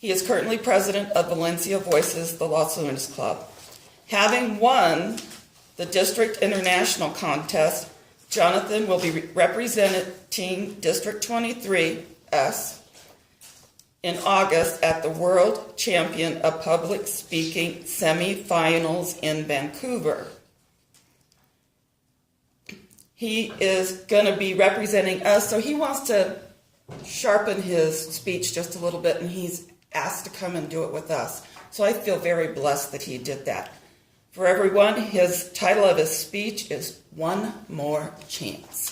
He is currently president of Valencia Voices, the Los Lunas Club. Having won the District International contest, Jonathan will be representing District 23S in August at the World Champion of Public Speaking semifinals in Vancouver. He is going to be representing us, so he wants to sharpen his speech just a little bit, and he's asked to come and do it with us. So I feel very blessed that he did that. For everyone, his title of his speech is One More Chance.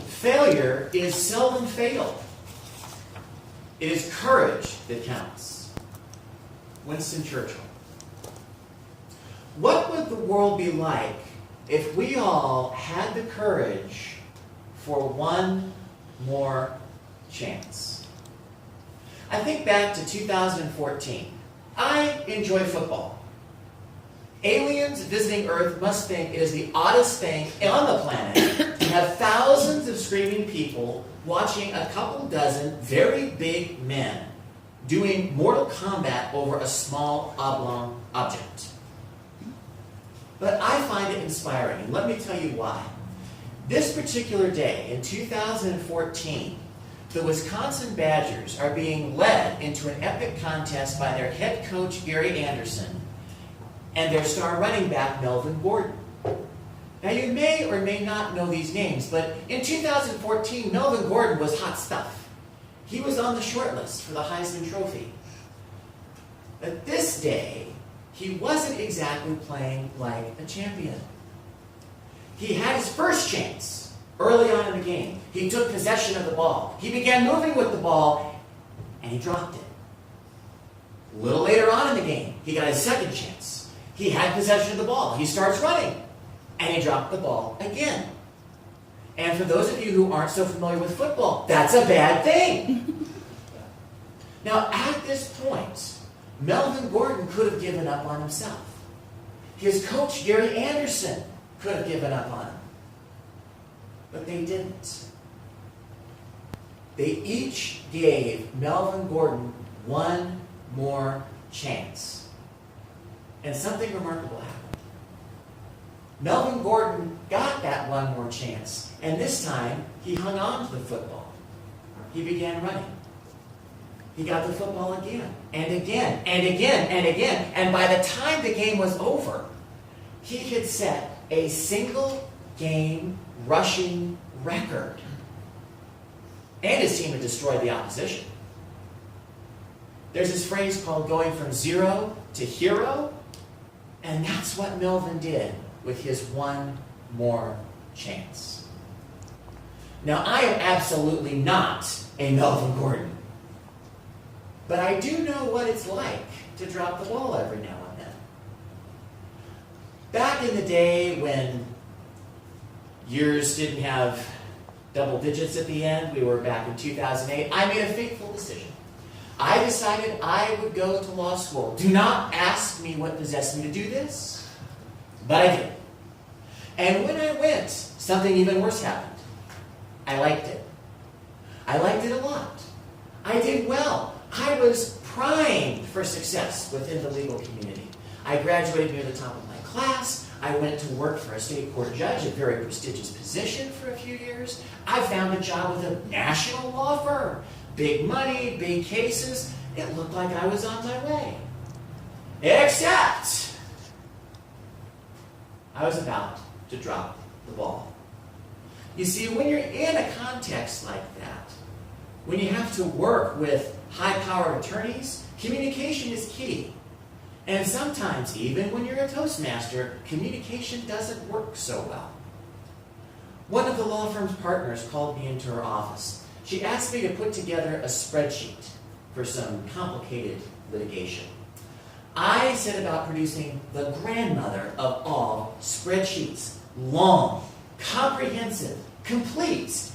Failure is seldom fatal. It is courage that counts. Winston Churchill. What would the world be like if we all had the courage for one more chance? I think back to 2014. I enjoy football. Aliens visiting Earth must think it is the oddest thing on the planet to have thousands of screaming people watching a couple dozen very big men doing Mortal Kombat over a small oblong object. But I find it inspiring, and let me tell you why. This particular day, in 2014, the Wisconsin Badgers are being led into an epic contest by their head coach, Gary Anderson, and their star running back, Melvin Gordon. Now, you may or may not know these names, but in 2014, Melvin Gordon was hot stuff. He was on the short list for the Heisman Trophy. But this day, he wasn't exactly playing like a champion. He had his first chance early on in the game. He took possession of the ball. He began moving with the ball, and he dropped it. A little later on in the game, he got his second chance. He had possession of the ball. He starts running, and he dropped the ball again. And for those of you who aren't so familiar with football, that's a bad thing. Now, at this point, Melvin Gordon could have given up on himself. His coach, Gary Anderson, could have given up on him. But they didn't. They each gave Melvin Gordon one more chance. And something remarkable happened. Melvin Gordon got that one more chance, and this time he hung on to the football. He began running. He got the football again, and again, and again, and again. And by the time the game was over, he had set a single game rushing record. And his team had destroyed the opposition. There's this phrase called going from zero to hero, and that's what Melvin did with his one more chance. Now, I am absolutely not a Melvin Gordon. But I do know what it's like to drop the ball every now and then. Back in the day when years didn't have double digits at the end, we were back in 2008, I made a fateful decision. I decided I would go to law school. Do not ask me what possessed me to do this, but I did. And when I went, something even worse happened. I liked it. I liked it a lot. I did well. I was primed for success within the legal community. I graduated near the top of my class. I went to work for a state court judge, a very prestigious position for a few years. I found a job with a national law firm. Big money, big cases. It looked like I was on my way. Except I was about to drop the ball. You see, when you're in a context like that, when you have to work with high-powered attorneys, communication is key. And sometimes, even when you're a Toastmaster, communication doesn't work so well. One of the law firm's partners called me into her office. She asked me to put together a spreadsheet for some complicated litigation. I set about producing the grandmother of all spreadsheets. Long, comprehensive, complete.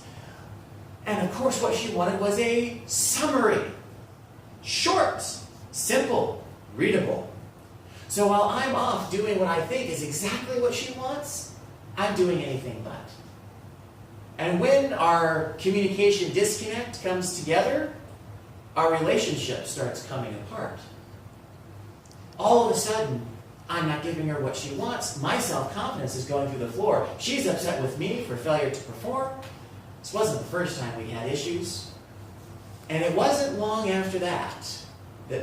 And of course what she wanted was a summary. Short, simple, readable. So while I'm off doing what I think is exactly what she wants, I'm doing anything but. And when our communication disconnect comes together, our relationship starts coming apart. All of a sudden, I'm not giving her what she wants. My self-confidence is going through the floor. She's upset with me for failure to perform. This wasn't the first time we had issues. And it wasn't long after that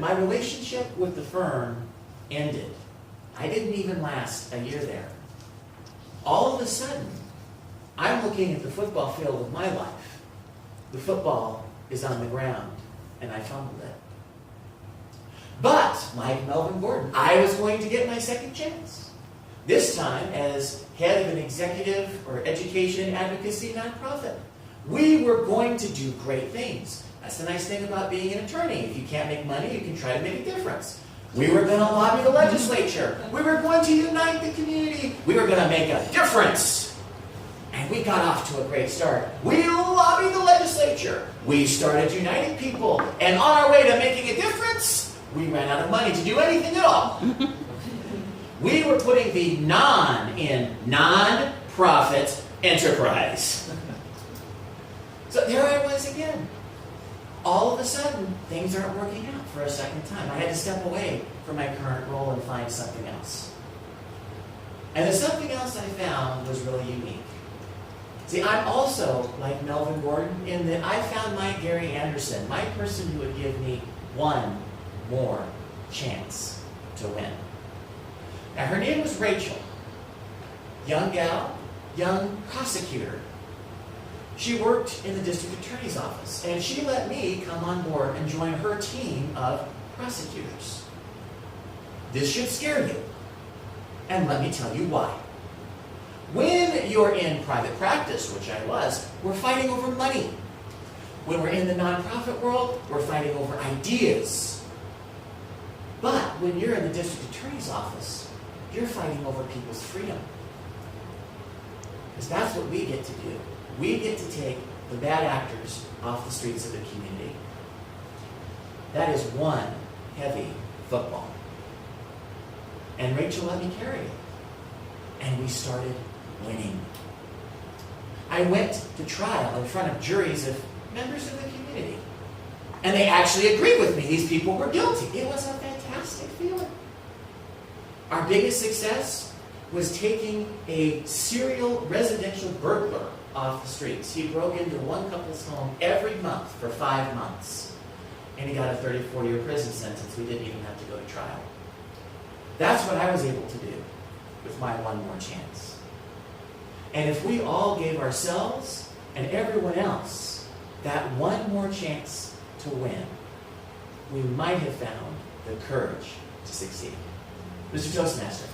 my relationship with the firm ended. I didn't even last a year there. All of a sudden, I'm looking at the football field of my life. The football is on the ground, and I fumbled it. But, like Melvin Gordon, I was going to get my second chance. This time as head of an executive or education advocacy nonprofit. We were going to do great things. That's the nice thing about being an attorney. If you can't make money, you can try to make a difference. We were going to lobby the legislature. We were going to unite the community. We were going to make a difference. And we got off to a great start. We lobbied the legislature. We started uniting people. And on our way to making a difference, we ran out of money to do anything at all. We were putting the non in non-profit enterprise. So there I was again. All of a sudden, things aren't working out for a second time. I had to step away from my current role and find something else. And the something else I found was really unique. See, I'm also like Melvin Gordon in that I found my Gary Anderson, my person who would give me one more chance to win. Now, her name was Rachel. Young gal, young prosecutor. She worked in the district attorney's office, and she let me come on board and join her team of prosecutors. This should scare you, and let me tell you why. When you're in private practice, which I was, we're fighting over money. When we're in the nonprofit world, we're fighting over ideas. But when you're in the district attorney's office, you're fighting over people's freedom. Because that's what we get to do. We get to take the bad actors off the streets of the community. That is one heavy football. And Rachel let me carry it. And we started winning. I went to trial in front of juries of members of the community. And they actually agreed with me. These people were guilty. It was a fantastic feeling. Our biggest success was taking a serial residential burglar off the streets. He broke into one couple's home every month for 5 months. And he got a 34-year prison sentence. We didn't even have to go to trial. That's what I was able to do with my one more chance. And if we all gave ourselves and everyone else that one more chance to win, we might have found the courage to succeed. Mr. Toastmaster.